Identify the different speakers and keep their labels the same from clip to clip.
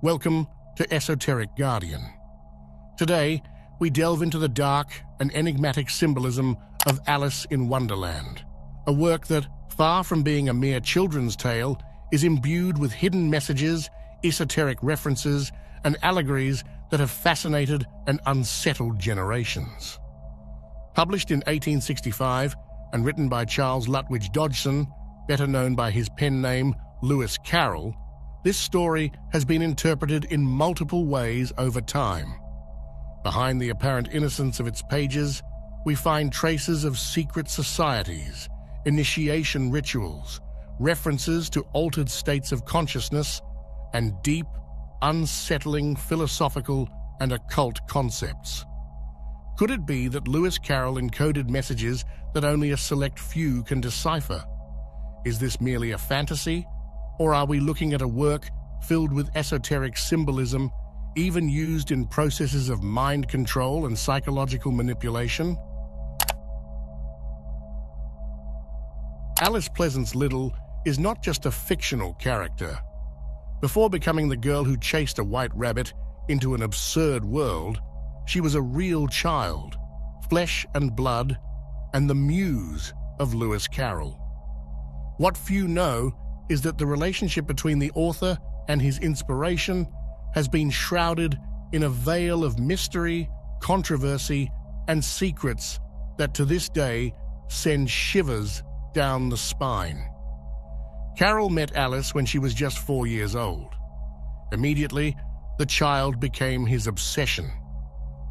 Speaker 1: Welcome to Esoteric Guardian. Today, we delve into the dark and enigmatic symbolism of Alice in Wonderland, a work that, far from being a mere children's tale, is imbued with hidden messages, esoteric references, and allegories that have fascinated and unsettled generations. Published in 1865 and written by Charles Lutwidge Dodgson, better known by his pen name Lewis Carroll, this story has been interpreted in multiple ways over time. Behind the apparent innocence of its pages, we find traces of secret societies, initiation rituals, references to altered states of consciousness, and deep, unsettling philosophical and occult concepts. Could it be that Lewis Carroll encoded messages that only a select few can decipher? Is this merely a fantasy, or are we looking at a work filled with esoteric symbolism, even used in processes of mind control and psychological manipulation? Alice Pleasance Liddell is not just a fictional character. Before becoming the girl who chased a white rabbit into an absurd world, she was a real child, flesh and blood, and the muse of Lewis Carroll. What few know is that the relationship between the author and his inspiration has been shrouded in a veil of mystery, controversy, and secrets that to this day send shivers down the spine. Carroll met Alice when she was just 4 years old. Immediately, the child became his obsession.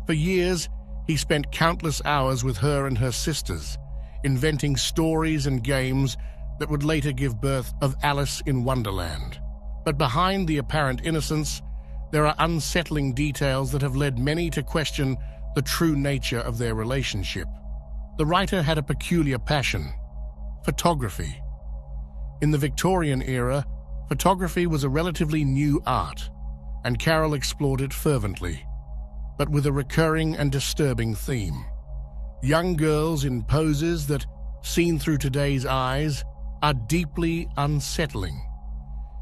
Speaker 1: For years, he spent countless hours with her and her sisters, inventing stories and games that would later give birth of Alice in Wonderland. But behind the apparent innocence, there are unsettling details that have led many to question the true nature of their relationship. The writer had a peculiar passion: photography. In the Victorian era, photography was a relatively new art, and Carroll explored it fervently, but with a recurring and disturbing theme. Young girls in poses that, seen through today's eyes, are deeply unsettling.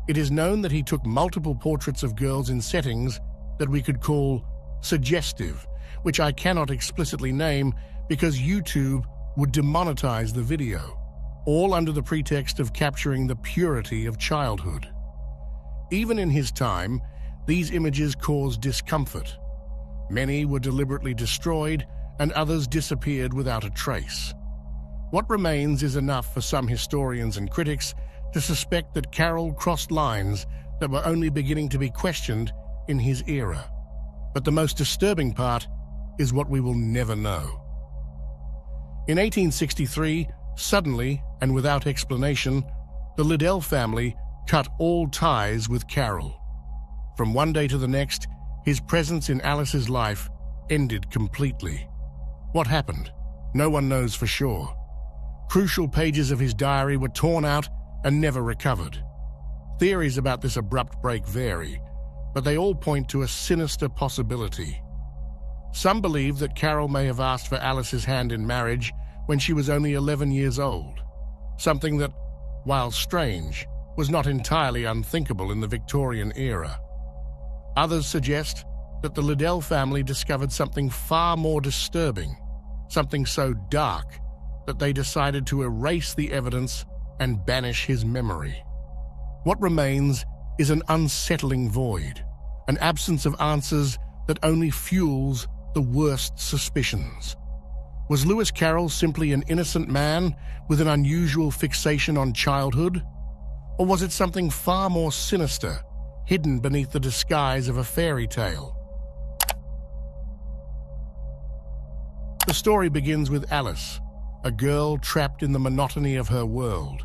Speaker 1: It is known that he took multiple portraits of girls in settings that we could call suggestive, which I cannot explicitly name because YouTube would demonetize the video, all under the pretext of capturing the purity of childhood. Even in his time, these images caused discomfort. Many were deliberately destroyed, and others disappeared without a trace. What remains is enough for some historians and critics to suspect that Carroll crossed lines that were only beginning to be questioned in his era. But the most disturbing part is what we will never know. In 1863, suddenly and without explanation, the Liddell family cut all ties with Carroll. From one day to the next, his presence in Alice's life ended completely. What happened? No one knows for sure. Crucial pages of his diary were torn out and never recovered. Theories about this abrupt break vary, but they all point to a sinister possibility. Some believe that Carroll may have asked for Alice's hand in marriage when she was only 11 years old, something that, while strange, was not entirely unthinkable in the Victorian era. Others suggest that the Liddell family discovered something far more disturbing, something so dark that they decided to erase the evidence and banish his memory. What remains is an unsettling void, an absence of answers that only fuels the worst suspicions. Was Lewis Carroll simply an innocent man with an unusual fixation on childhood? Or was it something far more sinister, hidden beneath the disguise of a fairy tale? The story begins with Alice, a girl trapped in the monotony of her world.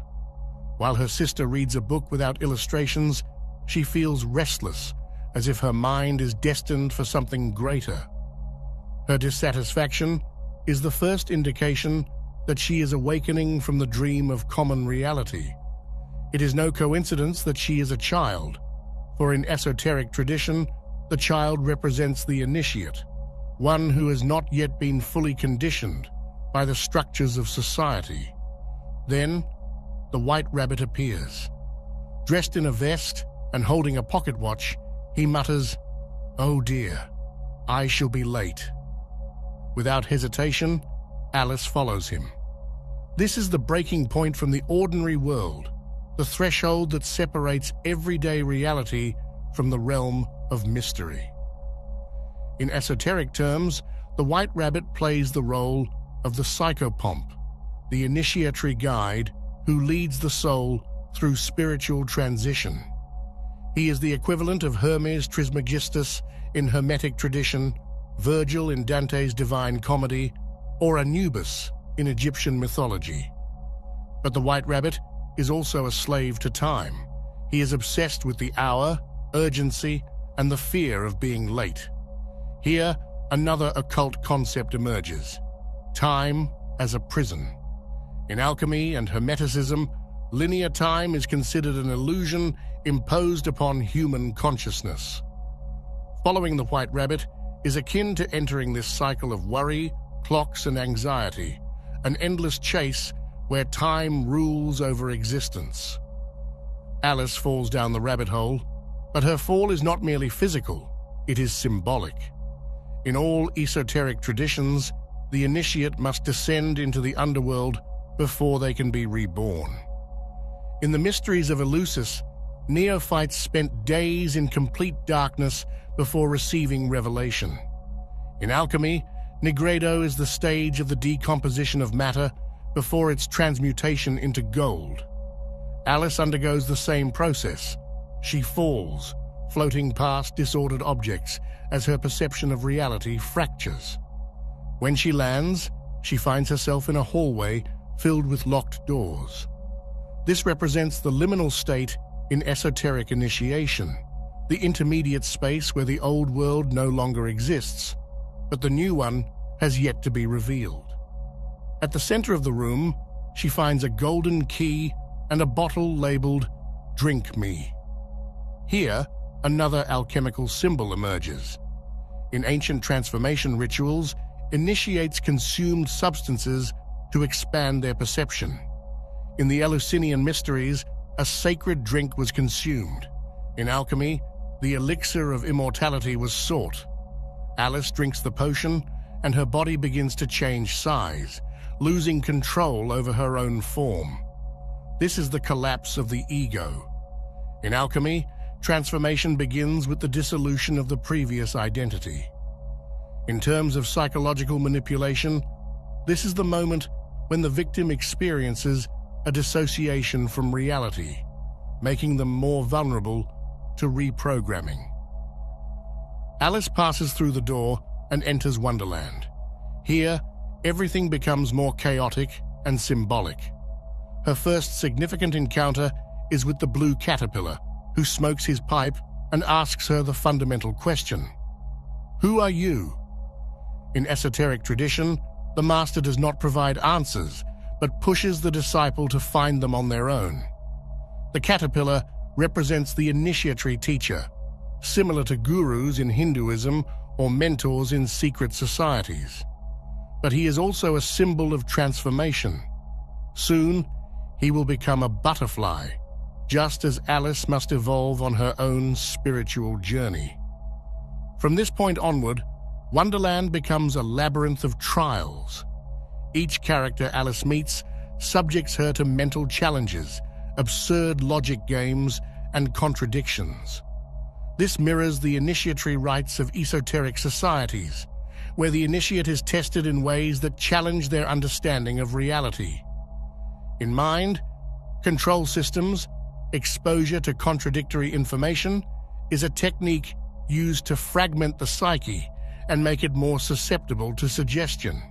Speaker 1: While her sister reads a book without illustrations, she feels restless, as if her mind is destined for something greater. Her dissatisfaction is the first indication that she is awakening from the dream of common reality. It is no coincidence that she is a child, for in esoteric tradition, the child represents the initiate, one who has not yet been fully conditioned by the structures of society. Then, the white rabbit appears. Dressed in a vest and holding a pocket watch, He mutters, "Oh dear, I shall be late." Without hesitation, Alice follows him. This is the breaking point from the ordinary world, the threshold that separates everyday reality from the realm of mystery. In esoteric terms, the White Rabbit plays the role of the psychopomp, the initiatory guide who leads the soul through spiritual transition. He is the equivalent of Hermes Trismegistus in Hermetic tradition, Virgil in Dante's Divine Comedy, or Anubis in Egyptian mythology. But the White Rabbit is also a slave to time. He is obsessed with the hour, urgency, and the fear of being late. Here, another occult concept emerges: time as a prison. In alchemy and Hermeticism, linear time is considered an illusion imposed upon human consciousness. Following the White Rabbit is akin to entering this cycle of worry, clocks, and anxiety, an endless chase where time rules over existence. Alice falls down the rabbit hole, but her fall is not merely physical, it is symbolic. In all esoteric traditions, the initiate must descend into the underworld before they can be reborn. In the mysteries of Eleusis, neophytes spent days in complete darkness before receiving revelation. In alchemy, Nigredo is the stage of the decomposition of matter before its transmutation into gold. Alice undergoes the same process. She falls, floating past disordered objects as her perception of reality fractures. When she lands, she finds herself in a hallway filled with locked doors. This represents the liminal state in esoteric initiation, the intermediate space where the old world no longer exists, but the new one has yet to be revealed. At the center of the room, she finds a golden key and a bottle labeled "Drink Me." Here, another alchemical symbol emerges. In ancient transformation rituals, initiates consumed substances to expand their perception. In the Eleusinian mysteries, a sacred drink was consumed. In alchemy, the elixir of immortality was sought. Alice drinks the potion, and her body begins to change size, losing control over her own form. This is the collapse of the ego. In alchemy, transformation begins with the dissolution of the previous identity. In terms of psychological manipulation, this is the moment when the victim experiences a dissociation from reality, making them more vulnerable to reprogramming. Alice passes through the door and enters Wonderland. Here, everything becomes more chaotic and symbolic. Her first significant encounter is with the blue caterpillar, who smokes his pipe and asks her the fundamental question: "Who are you?" In esoteric tradition, the master does not provide answers, but pushes the disciple to find them on their own. The caterpillar represents the initiatory teacher, similar to gurus in Hinduism or mentors in secret societies. But he is also a symbol of transformation. Soon, he will become a butterfly, just as Alice must evolve on her own spiritual journey. From this point onward, Wonderland becomes a labyrinth of trials. Each character Alice meets subjects her to mental challenges, absurd logic games, and contradictions. This mirrors the initiatory rites of esoteric societies, where the initiate is tested in ways that challenge their understanding of reality. In mind, control systems, exposure to contradictory information is a technique used to fragment the psyche and make it more susceptible to suggestion.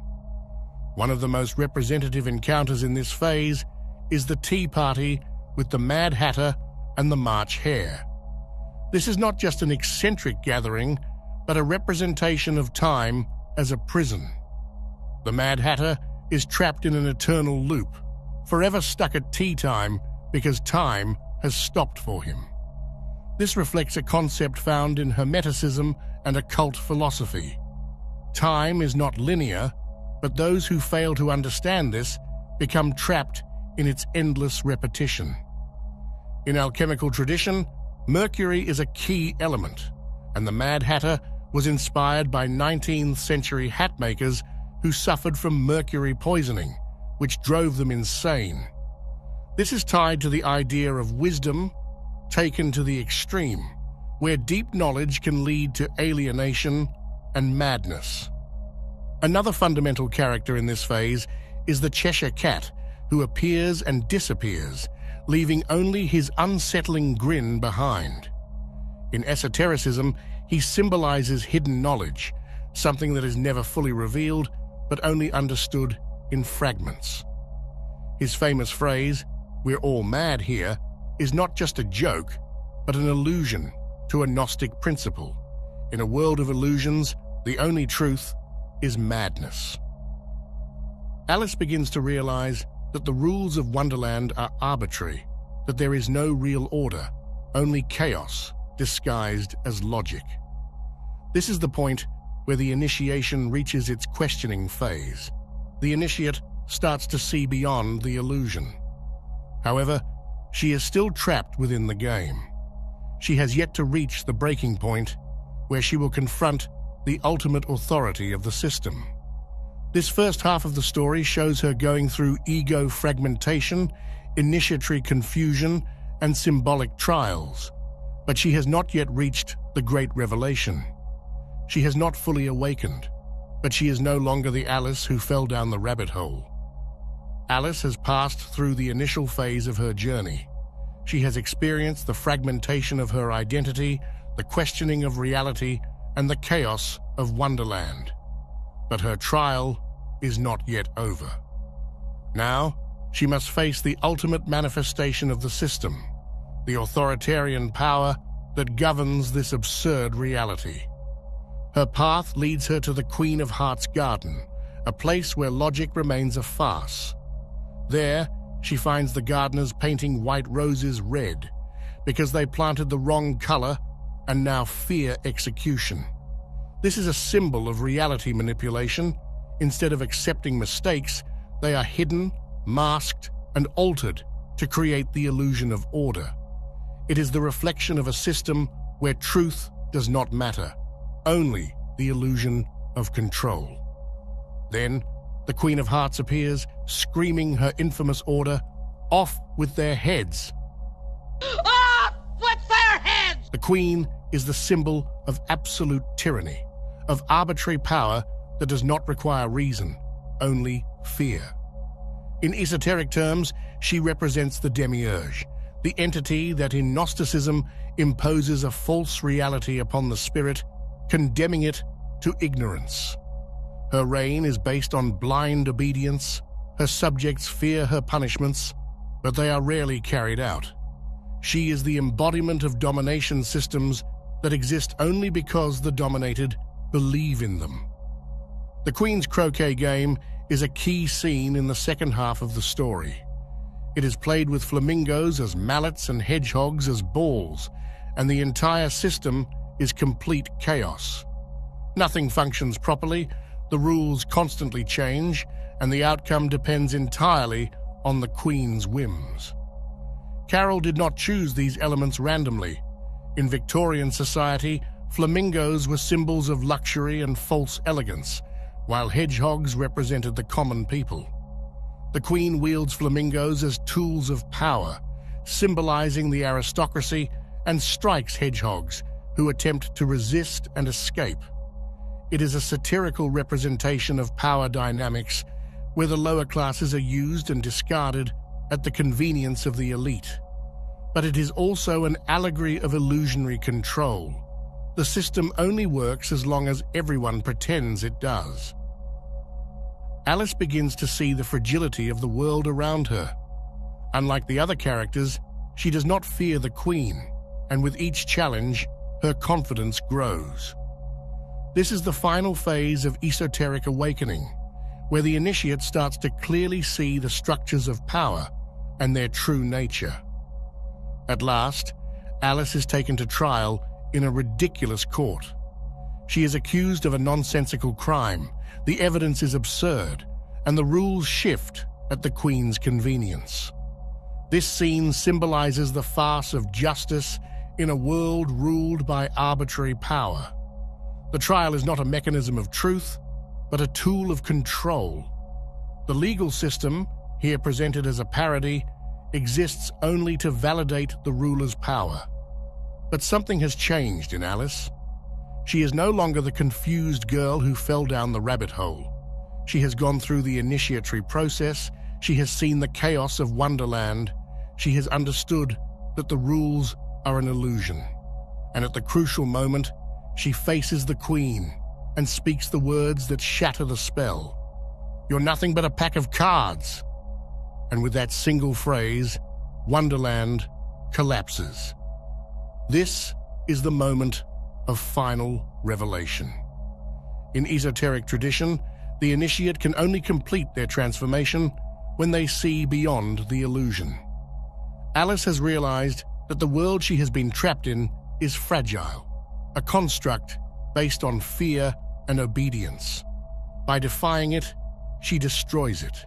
Speaker 1: One of the most representative encounters in this phase is the tea party with the Mad Hatter and the March Hare. This is not just an eccentric gathering, but a representation of time as a prison. The Mad Hatter is trapped in an eternal loop, forever stuck at tea time because time has stopped for him. This reflects a concept found in Hermeticism and occult philosophy. Time is not linear, but those who fail to understand this become trapped in its endless repetition. In alchemical tradition, Mercury is a key element, and the Mad Hatter was inspired by 19th century hat makers who suffered from mercury poisoning, which drove them insane. This is tied to the idea of wisdom taken to the extreme, where deep knowledge can lead to alienation and madness. Another fundamental character in this phase is the Cheshire Cat, who appears and disappears, leaving only his unsettling grin behind. In esotericism, he symbolizes hidden knowledge, something that is never fully revealed but only understood in fragments. His famous phrase, "We're all mad here," is not just a joke, but an allusion to a Gnostic principle. In a world of illusions, the only truth is madness. Alice begins to realize that the rules of Wonderland are arbitrary, that there is no real order, only chaos disguised as logic. This is the point where the initiation reaches its questioning phase. The initiate starts to see beyond the illusion. However, she is still trapped within the game. She has yet to reach the breaking point where she will confront the ultimate authority of the system. This first half of the story shows her going through ego fragmentation, initiatory confusion, and symbolic trials, but she has not yet reached the great revelation. She has not fully awakened, but she is no longer the Alice who fell down the rabbit hole. Alice has passed through the initial phase of her journey. She has experienced the fragmentation of her identity, the questioning of reality, and the chaos of Wonderland. But her trial is not yet over. Now, she must face the ultimate manifestation of the system, the authoritarian power that governs this absurd reality. Her path leads her to the Queen of Hearts' garden, a place where logic remains a farce. There, she finds the gardeners painting white roses red because they planted the wrong color and now fear execution. This is a symbol of reality manipulation. Instead of accepting mistakes, they are hidden, masked, and altered to create the illusion of order. It is the reflection of a system where truth does not matter, only the illusion of control. Then, the Queen of Hearts appears, screaming her infamous order, "Off with their heads!"
Speaker 2: Off with their heads!
Speaker 1: The Queen is the symbol of absolute tyranny, of arbitrary power that does not require reason, only fear. In esoteric terms, she represents the demiurge, the entity that in Gnosticism imposes a false reality upon the spirit, condemning it to ignorance. Her reign is based on blind obedience. Her subjects fear her punishments, but they are rarely carried out. She is the embodiment of domination systems that exist only because the dominated believe in them. The Queen's croquet game is a key scene in the second half of the story. It is played with flamingos as mallets and hedgehogs as balls, and the entire system is complete chaos. Nothing functions properly, the rules constantly change, and the outcome depends entirely on the Queen's whims. Carol did not choose these elements randomly. In Victorian society, flamingos were symbols of luxury and false elegance, while hedgehogs represented the common people. The Queen wields flamingos as tools of power, symbolizing the aristocracy, and strikes hedgehogs, who attempt to resist and escape. It is a satirical representation of power dynamics, where the lower classes are used and discarded at the convenience of the elite. But it is also an allegory of illusionary control. The system only works as long as everyone pretends it does. Alice begins to see the fragility of the world around her. Unlike the other characters, she does not fear the Queen, and with each challenge, her confidence grows. This is the final phase of esoteric awakening, where the initiate starts to clearly see the structures of power and their true nature. At last, Alice is taken to trial in a ridiculous court. She is accused of a nonsensical crime, the evidence is absurd, and the rules shift at the Queen's convenience. This scene symbolizes the farce of justice in a world ruled by arbitrary power. The trial is not a mechanism of truth, but a tool of control. The legal system, here presented as a parody, exists only to validate the ruler's power. But something has changed in Alice. She is no longer the confused girl who fell down the rabbit hole. She has gone through the initiatory process. She has seen the chaos of Wonderland. She has understood that the rules are an illusion. And at the crucial moment, she faces the Queen and speaks the words that shatter the spell. "You're nothing but a pack of cards." And with that single phrase, Wonderland collapses. This is the moment of final revelation. In esoteric tradition, the initiate can only complete their transformation when they see beyond the illusion. Alice has realized that the world she has been trapped in is fragile, a construct based on fear and obedience. By defying it, she destroys it.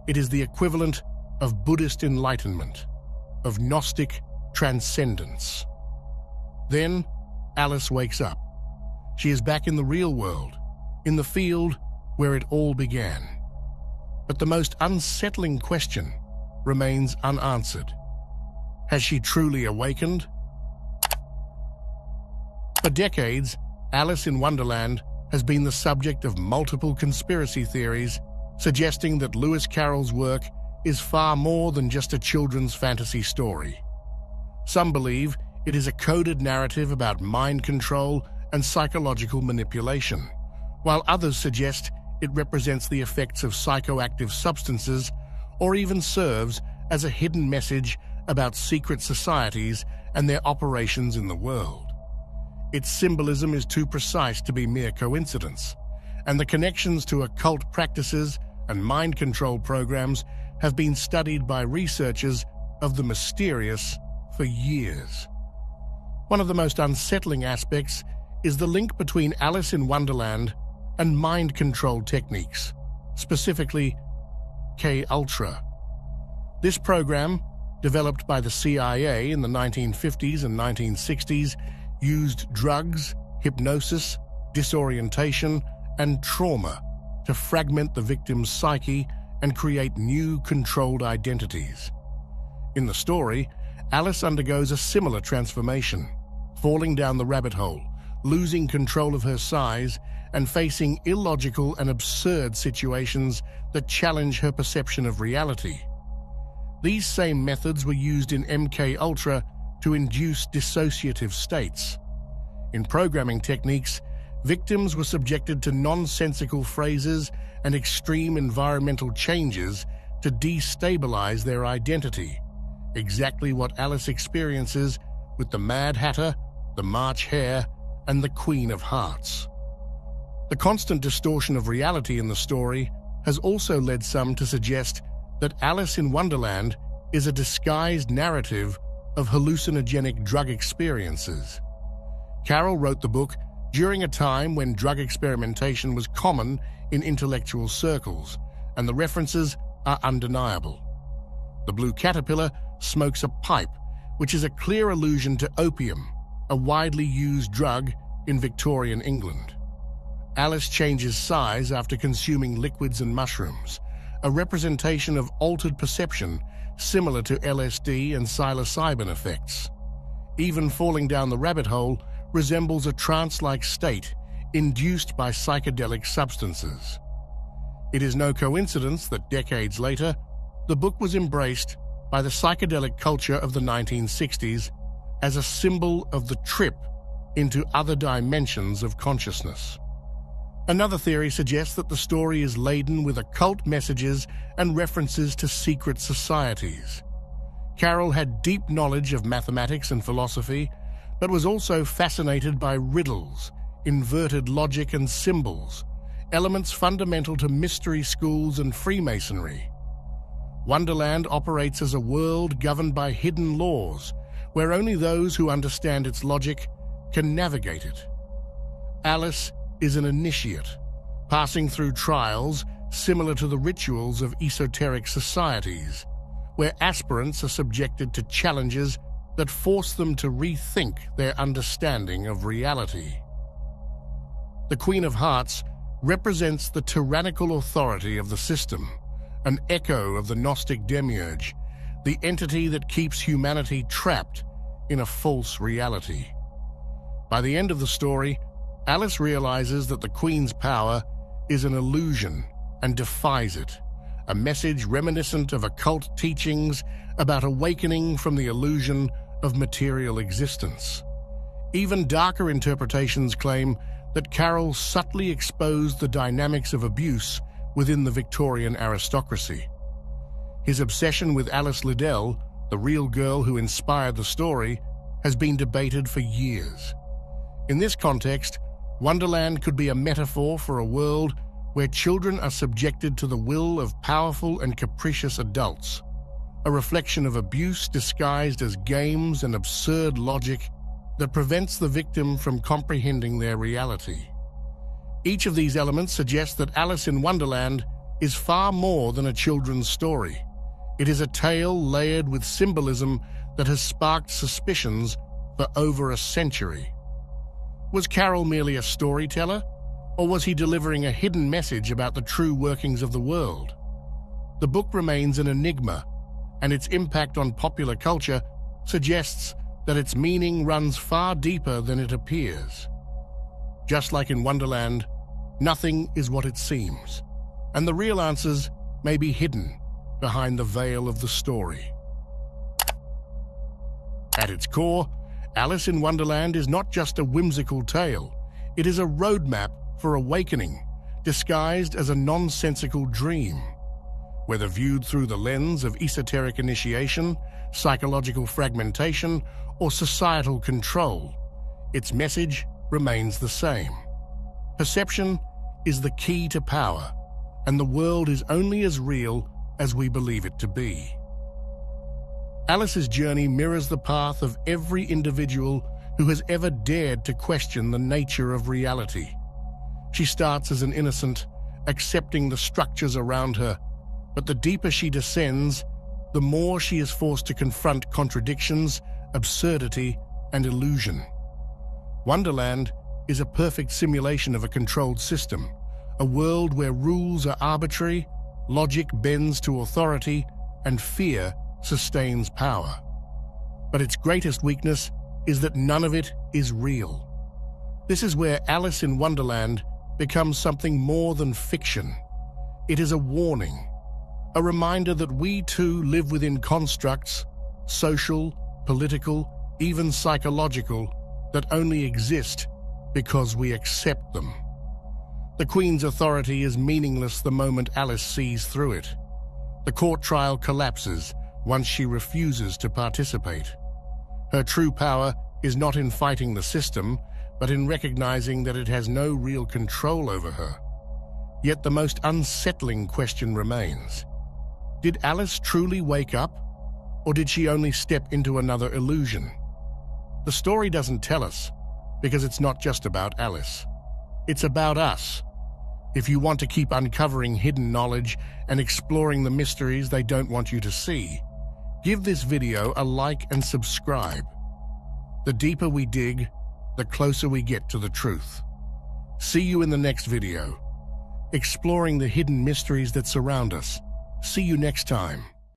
Speaker 1: It is the equivalent of Buddhist enlightenment, of Gnostic transcendence. Then, Alice wakes up. She is back in the real world, in the field where it all began. But the most unsettling question remains unanswered. Has she truly awakened? For decades, Alice in Wonderland has been the subject of multiple conspiracy theories suggesting that Lewis Carroll's work is far more than just a children's fantasy story. Some believe it is a coded narrative about mind control and psychological manipulation, while others suggest it represents the effects of psychoactive substances or even serves as a hidden message about secret societies and their operations in the world. Its symbolism is too precise to be mere coincidence, and the connections to occult practices and mind control programs have been studied by researchers of the mysterious for years. One of the most unsettling aspects is the link between Alice in Wonderland and mind control techniques, specifically K-Ultra. This program, developed by the CIA in the 1950s and 1960s, used drugs, hypnosis, disorientation, and trauma to fragment the victim's psyche and create new controlled identities. In the story, Alice undergoes a similar transformation, falling down the rabbit hole, losing control of her size, and facing illogical and absurd situations that challenge her perception of reality. These same methods were used in MK Ultra to induce dissociative states. In programming techniques, victims were subjected to nonsensical phrases and extreme environmental changes to destabilize their identity, exactly what Alice experiences with the Mad Hatter, the March Hare, and the Queen of Hearts. The constant distortion of reality in the story has also led some to suggest that Alice in Wonderland is a disguised narrative of hallucinogenic drug experiences. Carroll wrote the book during a time when drug experimentation was common in intellectual circles, and the references are undeniable. The blue caterpillar smokes a pipe, which is a clear allusion to opium, a widely used drug in Victorian England. Alice changes size after consuming liquids and mushrooms, a representation of altered perception similar to LSD and psilocybin effects. Even falling down the rabbit hole resembles a trance-like state induced by psychedelic substances. It is no coincidence that decades later, the book was embraced by the psychedelic culture of the 1960s as a symbol of the trip into other dimensions of consciousness. Another theory suggests that the story is laden with occult messages and references to secret societies. Carroll had deep knowledge of mathematics and philosophy, but was also fascinated by riddles, inverted logic and symbols, elements fundamental to mystery schools and Freemasonry. Wonderland operates as a world governed by hidden laws, where only those who understand its logic can navigate it. Alice is an initiate, passing through trials similar to the rituals of esoteric societies, where aspirants are subjected to challenges that force them to rethink their understanding of reality. The Queen of Hearts represents the tyrannical authority of the system, an echo of the Gnostic demiurge, the entity that keeps humanity trapped in a false reality. By the end of the story, Alice realizes that the Queen's power is an illusion and defies it, a message reminiscent of occult teachings about awakening from the illusion of material existence. Even darker interpretations claim that Carroll subtly exposed the dynamics of abuse within the Victorian aristocracy. His obsession with Alice Liddell, the real girl who inspired the story, has been debated for years. In this context, Wonderland could be a metaphor for a world where children are subjected to the will of powerful and capricious adults, a reflection of abuse disguised as games and absurd logic that prevents the victim from comprehending their reality. Each of these elements suggests that Alice in Wonderland is far more than a children's story. It is a tale layered with symbolism that has sparked suspicions for over a century. Was Carroll merely a storyteller, or was he delivering a hidden message about the true workings of the world? The book remains an enigma, and its impact on popular culture suggests that its meaning runs far deeper than it appears. Just like in Wonderland, nothing is what it seems, and the real answers may be hidden behind the veil of the story. At its core, Alice in Wonderland is not just a whimsical tale. It is a roadmap for awakening, disguised as a nonsensical dream. Whether viewed through the lens of esoteric initiation, psychological fragmentation, or societal control, its message remains the same. Perception is the key to power, and the world is only as real as we believe it to be. Alice's journey mirrors the path of every individual who has ever dared to question the nature of reality. She starts as an innocent, accepting the structures around her, but the deeper she descends, the more she is forced to confront contradictions, absurdity, and illusion. Wonderland is a perfect simulation of a controlled system, a world where rules are arbitrary, logic bends to authority, and fear sustains power. But its greatest weakness is that none of it is real. This is where Alice in Wonderland becomes something more than fiction. It is a warning, a reminder that we too live within constructs, social, political, even psychological, that only exist because we accept them. The Queen's authority is meaningless the moment Alice sees through it. The court trial collapses once she refuses to participate. Her true power is not in fighting the system, but in recognizing that it has no real control over her. Yet the most unsettling question remains. Did Alice truly wake up, or did she only step into another illusion? The story doesn't tell us, because it's not just about Alice. It's about us. If you want to keep uncovering hidden knowledge and exploring the mysteries they don't want you to see, give this video a like and subscribe. The deeper we dig, the closer we get to the truth. See you in the next video, exploring the hidden mysteries that surround us. See you next time.